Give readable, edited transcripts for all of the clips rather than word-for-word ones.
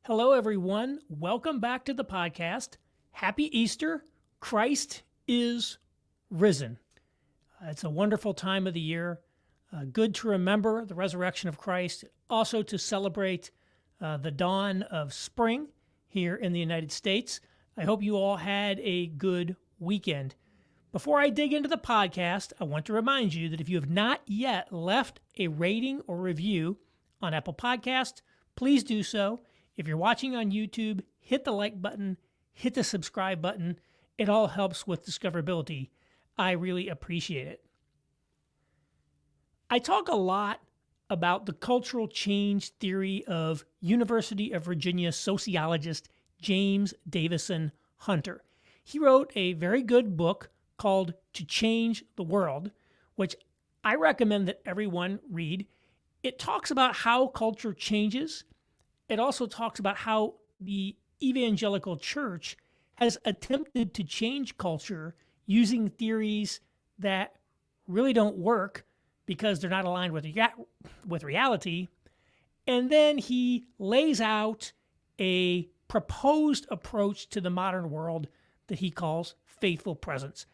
Hello, everyone. Welcome back to the podcast. Happy Easter. Christ is risen. It's a wonderful time of the year. Good to remember the resurrection of Christ, also to celebrate the dawn of spring here in the United States. I hope you all had a good weekend. Before I dig into the podcast, I want to remind you that if you have not yet left a rating or review on Apple Podcasts, please do so. If you're watching on YouTube, hit the like button, hit the subscribe button. It all helps with discoverability. I really appreciate it. I talk a lot about the cultural change theory of University of Virginia sociologist James Davison Hunter. He wrote a very good book called To Change the World, which I recommend that everyone read. It talks about how culture changes. It also talks about how the evangelical church has attempted to change culture using theories that really don't work because they're not aligned with reality. And then he lays out a proposed approach to the modern world that he calls faithful presence.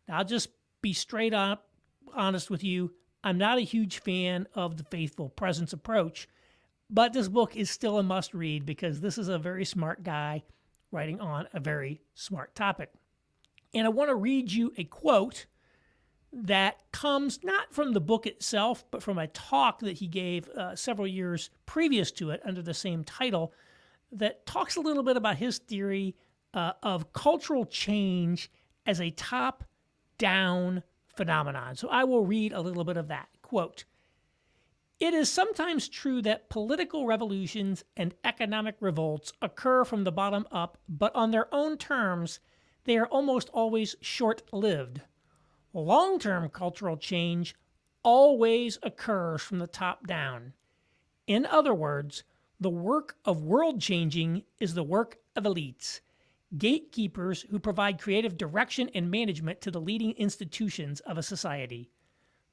Now, I'll just be straight up honest with you. I'm not a huge fan of the faithful presence approach, but this book is still a must read because this is a very smart guy writing on a very smart topic. And I want to read you a quote that comes not from the book itself, but from a talk that he gave several years previous to it under the same title that talks a little bit about his theory of cultural change as a top-down phenomenon. So I will read a little bit of that. Quote, "It is sometimes true that political revolutions and economic revolts occur from the bottom up, but on their own terms, they are almost always short-lived. Long-term cultural change always occurs from the top down. In other words, the work of world changing is the work of elites, gatekeepers who provide creative direction and management to the leading institutions of a society.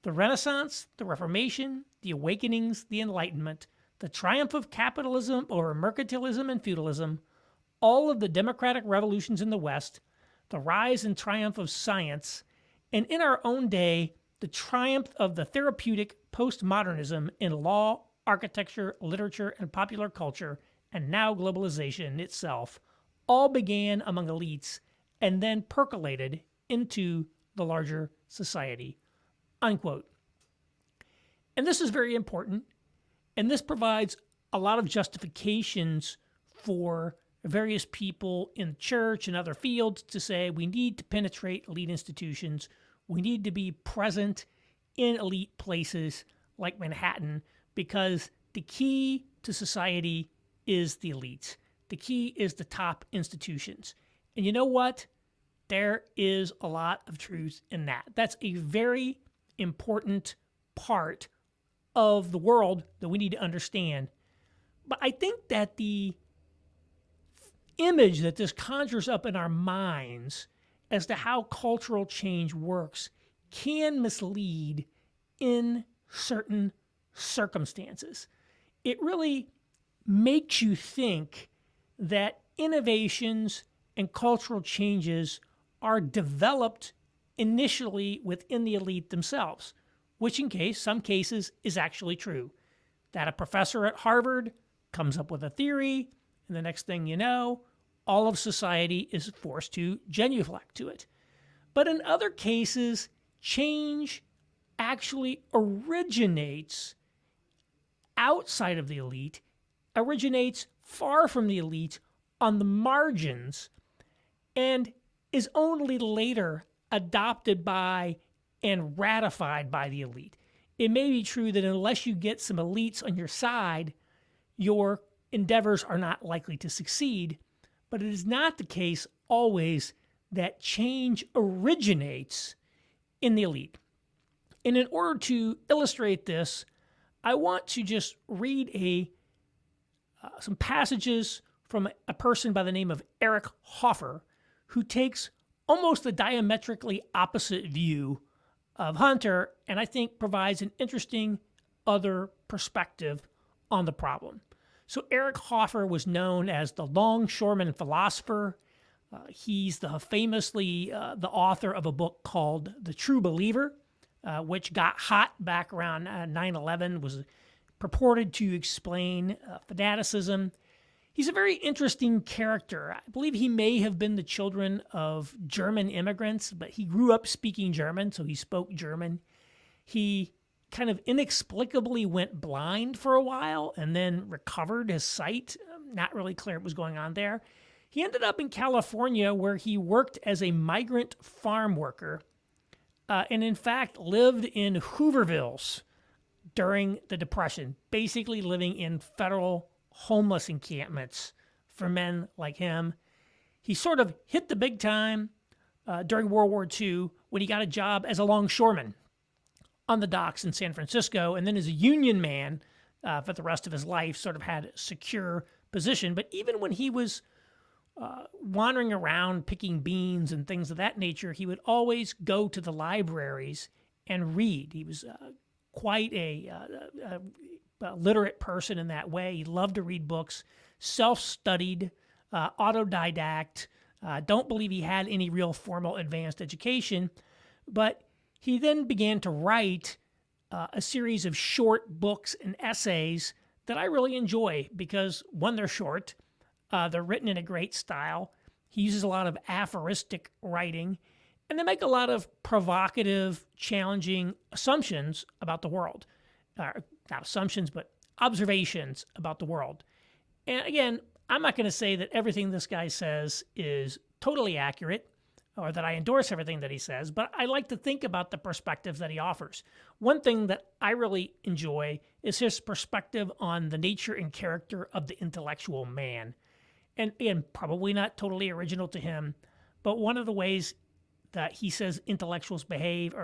The Renaissance, the Reformation, the Awakenings, the Enlightenment, the triumph of capitalism over mercantilism and feudalism, all of the democratic revolutions in the West, the rise and triumph of science, and in our own day, the triumph of the therapeutic postmodernism in law, architecture, literature, and popular culture, and now globalization itself, all began among elites and then percolated into the larger society." Unquote. And this is very important, and this provides a lot of justifications for various people in the church and other fields to say we need to penetrate elite institutions, we need to be present in elite places like Manhattan, because the key to society is the elites. The key is the top institutions. And you know what? There is a lot of truth in that. That's a very important part of the world that we need to understand. But I think that the image that this conjures up in our minds as to how cultural change works can mislead in certain circumstances. It really makes you think that innovations and cultural changes are developed initially within the elite themselves, which in some cases is actually true. That a professor at Harvard comes up with a theory, and the next thing you know, all of society is forced to genuflect to it. But in other cases, change actually originates outside of the elite, originates far from the elite on the margins, and is only later adopted by and ratified by the elite. It may be true that unless you get some elites on your side, your endeavors are not likely to succeed, but it is not the case always that change originates in the elite. And in order to illustrate this, I want to just read some passages from a person by the name of Eric Hoffer, who takes almost a diametrically opposite view of Hunter, and I think provides an interesting other perspective on the problem. So Eric Hoffer was known as the longshoreman philosopher. He's famously the author of a book called The True Believer, which got hot back around 9/11, was purported to explain fanaticism. He's a very interesting character. I believe he may have been the children of German immigrants, but he grew up speaking German, so he spoke German. He kind of inexplicably went blind for a while and then recovered his sight. Not really clear what was going on there. He ended up in California where he worked as a migrant farm worker and in fact lived in Hoovervilles during the Depression, basically living in federal homeless encampments for men like him. He sort of hit the big time during World War II when he got a job as a longshoreman on the docks in San Francisco, and then as a union man for the rest of his life, sort of had a secure position. But even when he was wandering around picking beans and things of that nature, he would always go to the libraries and read. He was quite a literate person in that way. He loved to read books, self-studied, autodidact. Don't believe he had any real formal advanced education, but he then began to write a series of short books and essays that I really enjoy because, one, they're short, they're written in a great style. He uses a lot of aphoristic writing, and they make a lot of provocative, challenging assumptions about the world. Not assumptions, but observations about the world. And again, I'm not going to say that everything this guy says is totally accurate or that I endorse everything that he says, but I like to think about the perspectives that he offers. One thing that I really enjoy is his perspective on the nature and character of the intellectual man. And again, probably not totally original to him, but one of the ways that he says intellectuals behave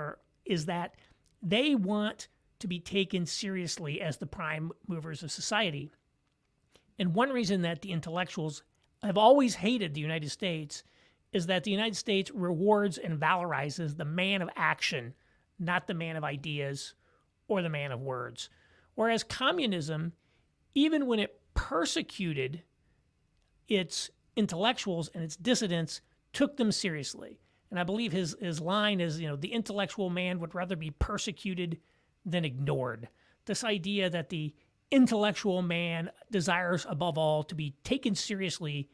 is that they want to be taken seriously as the prime movers of society. And one reason that the intellectuals have always hated the United States is that the United States rewards and valorizes the man of action, not the man of ideas or the man of words. Whereas communism, even when it persecuted its intellectuals and its dissidents, took them seriously. And I believe his line is, the intellectual man would rather be persecuted than ignored. This idea that the intellectual man desires above all to be taken seriously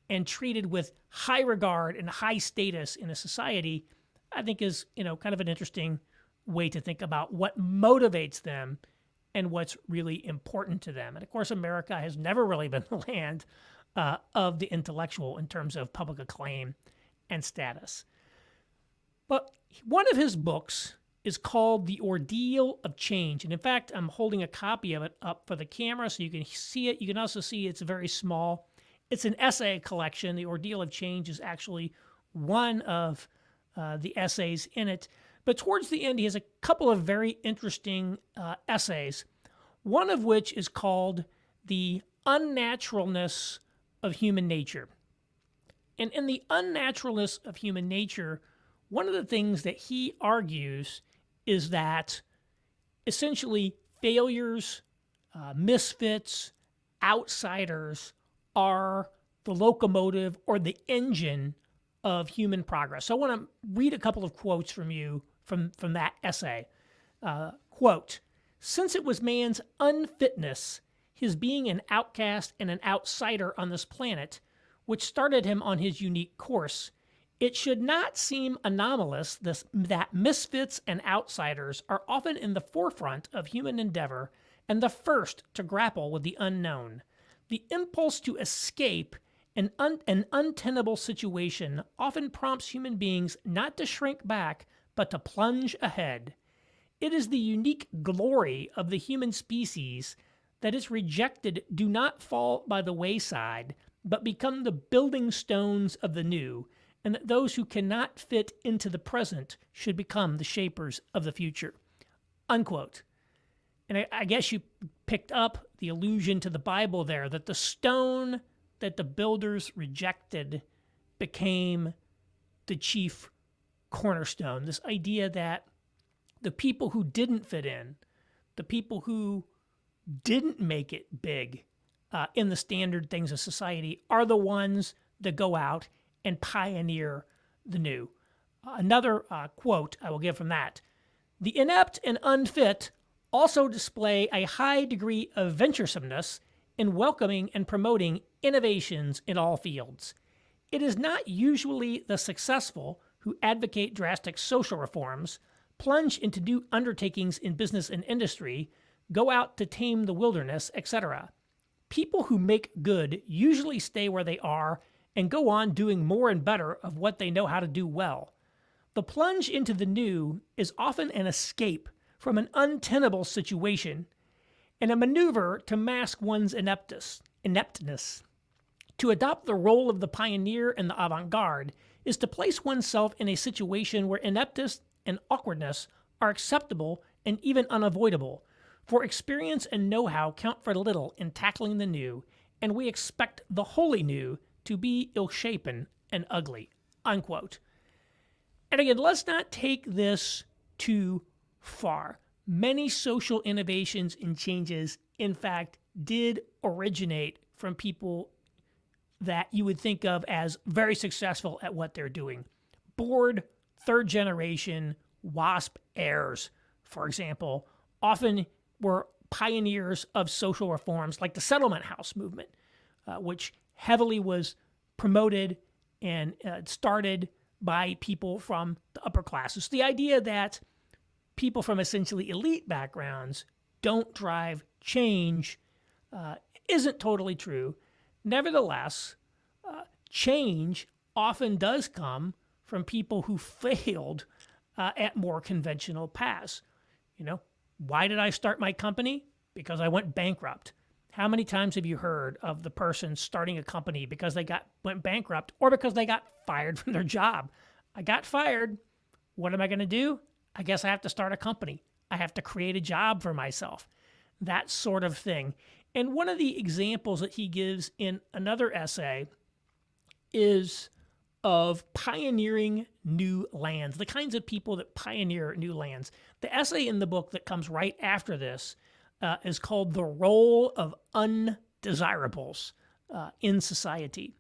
and treated with high regard and high status in a society, I think is, kind of an interesting way to think about what motivates them and what's really important to them. And of course, America has never really been the land of the intellectual in terms of public acclaim and status. But one of his books is called The Ordeal of Change. And in fact, I'm holding a copy of it up for the camera so you can see it. You can also see it's very small. It's an essay collection. The Ordeal of Change is actually one of the essays in it. But towards the end, he has a couple of very interesting essays, one of which is called The Unnaturalness of Human Nature. And in The Unnaturalness of Human Nature, one of the things that he argues is that essentially failures, misfits, outsiders are the locomotive or the engine of human progress. So I want to read a couple of quotes from you from that essay. Quote, "Since it was man's unfitness, his being an outcast and an outsider on this planet, which started him on his unique course, it should not seem anomalous that misfits and outsiders are often in the forefront of human endeavor and the first to grapple with the unknown. The impulse to escape an untenable situation often prompts human beings not to shrink back, but to plunge ahead. It is the unique glory of the human species that its rejected do not fall by the wayside, but become the building stones of the new, and that those who cannot fit into the present should become the shapers of the future." Unquote. And I guess you picked up the allusion to the Bible there, that the stone that the builders rejected became the chief cornerstone. This idea that the people who didn't fit in, the people who didn't make it big, in the standard things of society are the ones that go out and pioneer the new. Another quote I will give from that: "The inept and unfit also display a high degree of venturesomeness in welcoming and promoting innovations in all fields. It is not usually the successful who advocate drastic social reforms, plunge into new undertakings in business and industry, go out to tame the wilderness, etc. People who make good usually stay where they are and go on doing more and better of what they know how to do well. The plunge into the new is often an escape from an untenable situation and a maneuver to mask one's ineptness. To adopt the role of the pioneer and the avant-garde is to place oneself in a situation where ineptness and awkwardness are acceptable and even unavoidable, for experience and know-how count for little in tackling the new, and we expect the wholly new to be ill-shapen and ugly." Unquote. And again, let's not take this too far. Many social innovations and changes, in fact, did originate from people that you would think of as very successful at what they're doing. Bored, third generation WASP heirs, for example, often were pioneers of social reforms like the settlement house movement, which heavily was promoted and started by people from the upper classes. The idea that people from essentially elite backgrounds don't drive change isn't totally true. Nevertheless, change often does come from people who failed at more conventional paths. Why did I start my company? Because I went bankrupt. How many times have you heard of the person starting a company because they went bankrupt or because they got fired from their job? I got fired. What am I going to do? I guess I have to start a company. I have to create a job for myself. That sort of thing. And one of the examples that he gives in another essay is of pioneering new lands, the kinds of people that pioneer new lands. The essay in the book that comes right after this is called "The Role of Undesirables in Society."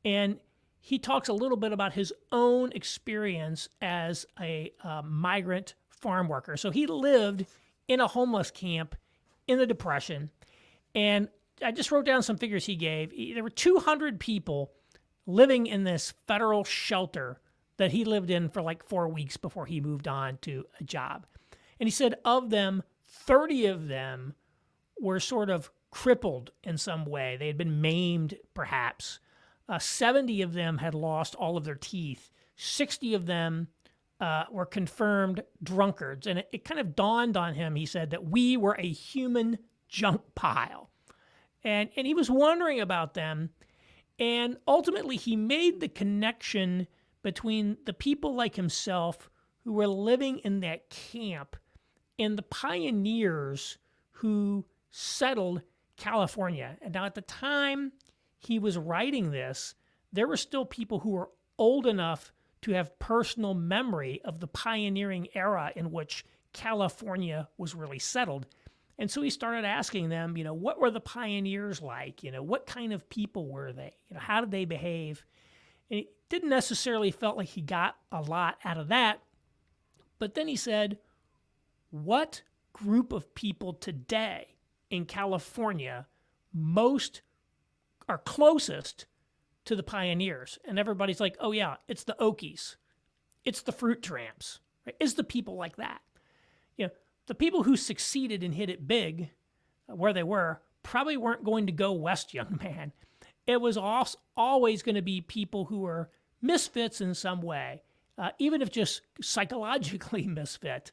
And he talks a little bit about his own experience as a migrant farm worker. So he lived in a homeless camp in the Depression. And I just wrote down some figures he gave. There were 200 people living in this federal shelter that he lived in for like 4 weeks before he moved on to a job. And he said of them, 30 of them were sort of crippled in some way. They had been maimed, perhaps. 70 of them had lost all of their teeth. 60 of them were confirmed drunkards. And it kind of dawned on him, he said, that we were a human junk pile. And he was wondering about them. And ultimately, he made the connection between the people like himself who were living in that camp and the pioneers who settled California. And now at the time he was writing this, there were still people who were old enough to have personal memory of the pioneering era in which California was really settled. And so he started asking them, what were the pioneers like? What kind of people were they? How did they behave? And it didn't necessarily felt like he got a lot out of that. But then he said, what group of people today in California most are closest to the pioneers? And everybody's like, oh yeah, it's the Okies. It's the fruit tramps. Right? It's the people like that. The people who succeeded and hit it big where they were probably weren't going to go west, young man. It was always going to be people who were misfits in some way, even if just psychologically misfit,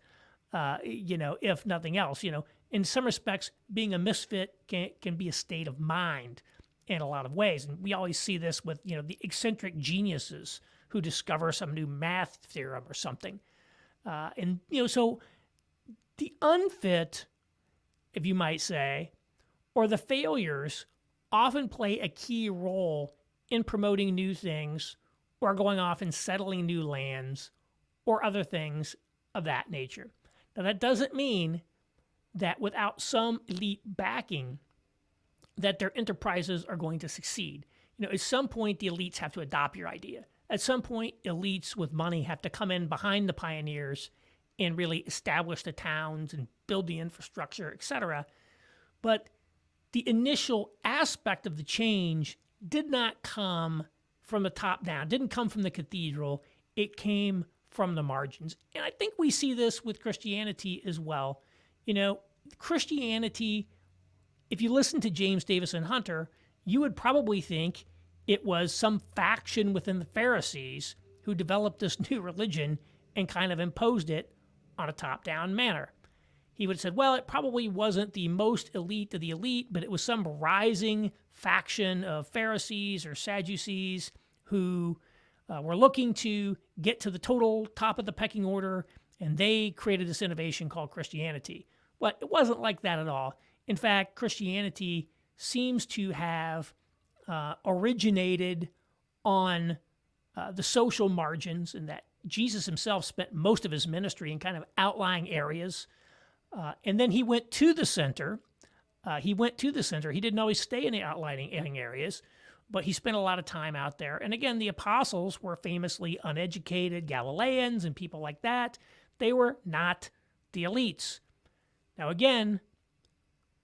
if nothing else. In some respects, being a misfit can be a state of mind in a lot of ways. And we always see this with, the eccentric geniuses who discover some new math theorem or something. So the unfit, if you might say, or the failures often play a key role in promoting new things or going off and settling new lands or other things of that nature. Now, that doesn't mean that without some elite backing, that their enterprises are going to succeed. At some point, the elites have to adopt your idea. At some point, elites with money have to come in behind the pioneers and really establish the towns and build the infrastructure, etc. But the initial aspect of the change did not come from the top down, didn't come from the cathedral. It came from the margins. And I think we see this with Christianity as well. Christianity, if you listen to James Davison Hunter, you would probably think it was some faction within the Pharisees who developed this new religion and kind of imposed it on a top-down manner. He would have said, well, it probably wasn't the most elite of the elite, but it was some rising faction of Pharisees or Sadducees who were looking to get to the total top of the pecking order, and they created this innovation called Christianity. But it wasn't like that at all. In fact, Christianity seems to have originated on the social margins, and that Jesus himself spent most of his ministry in kind of outlying areas. And then he went to the center. He didn't always stay in the outlying areas, but he spent a lot of time out there. And again, the apostles were famously uneducated Galileans and people like that. They were not the elites. Now, again,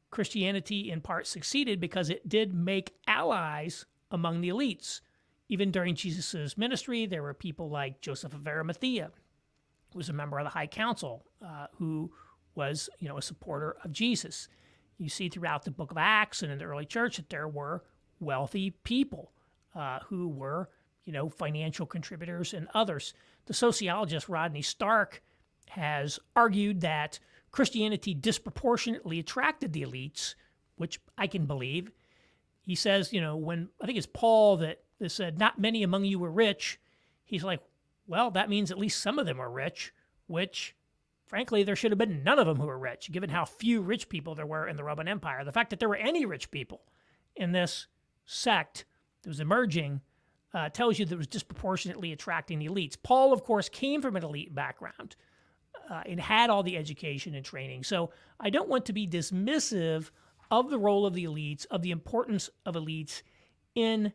Christianity in part succeeded because it did make allies among the elites. Even during Jesus' ministry, there were people like Joseph of Arimathea, who was a member of the High Council, who was, a supporter of Jesus. You see throughout the book of Acts and in the early church that there were wealthy people who were, financial contributors and others. The sociologist Rodney Stark has argued that Christianity disproportionately attracted the elites, which I can believe. He says, when I think it's Paul that said, not many among you were rich, he's like, well, that means at least some of them were rich, which, frankly, there should have been none of them who were rich, given how few rich people there were in the Roman Empire. The fact that there were any rich people in this sect that was emerging tells you that it was disproportionately attracting the elites. Paul, of course, came from an elite background and had all the education and training. So I don't want to be dismissive of the role of the elites, of the importance of elites in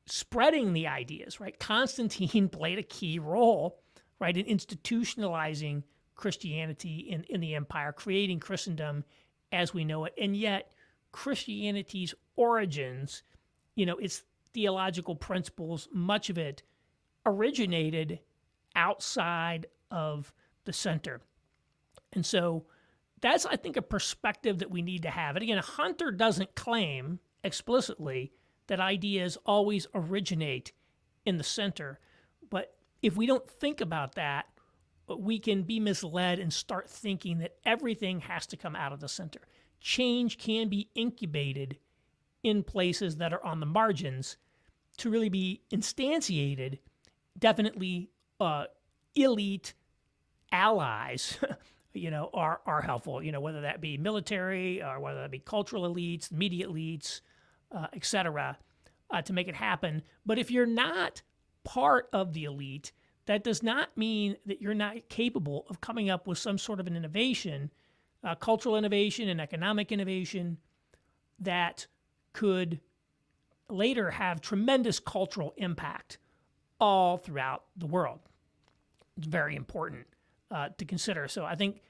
spreading the ideas, right? Constantine played a key role, right, in institutionalizing Christianity in the empire, creating Christendom as we know it. And yet, Christianity's origins, its theological principles, much of it originated outside of the center. And so that's, I think, a perspective that we need to have. And again, Hunter doesn't claim explicitly that ideas always originate in the center. But if we don't think about that, we can be misled and start thinking that everything has to come out of the center. Change can be incubated in places that are on the margins to really be instantiated. Definitely elite allies are helpful, whether that be military or whether that be cultural elites, media elites, etc., to make it happen. But if you're not part of the elite, that does not mean that you're not capable of coming up with some sort of an innovation, cultural innovation and economic innovation that could later have tremendous cultural impact all throughout the world. It's very important to consider. So I think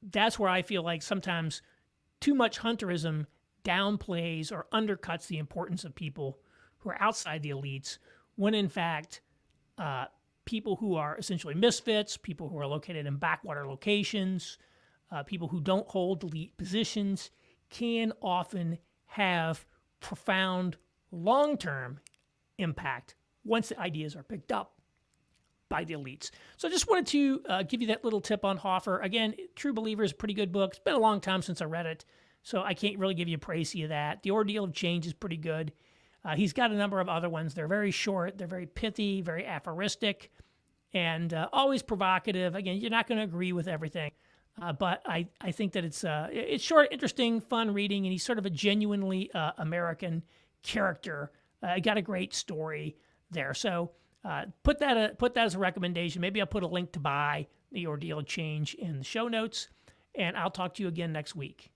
that's where I feel like sometimes too much Hunterism downplays or undercuts the importance of people who are outside the elites, when in fact, people who are essentially misfits, people who are located in backwater locations, people who don't hold elite positions, can often have profound long-term impact once the ideas are picked up by the elites. So I just wanted to give you that little tip on Hoffer. Again, True Believer is a pretty good book. It's been a long time since I read it, so I can't really give you a praise of that. The Ordeal of Change is pretty good. He's got a number of other ones. They're very short, they're very pithy, very aphoristic, and always provocative. Again, you're not going to agree with everything, but I think that it's short, interesting, fun reading, and he's sort of a genuinely American character. Got a great story there. So put that as a recommendation. Maybe I'll put a link to buy The Ordeal of Change in the show notes, and I'll talk to you again next week.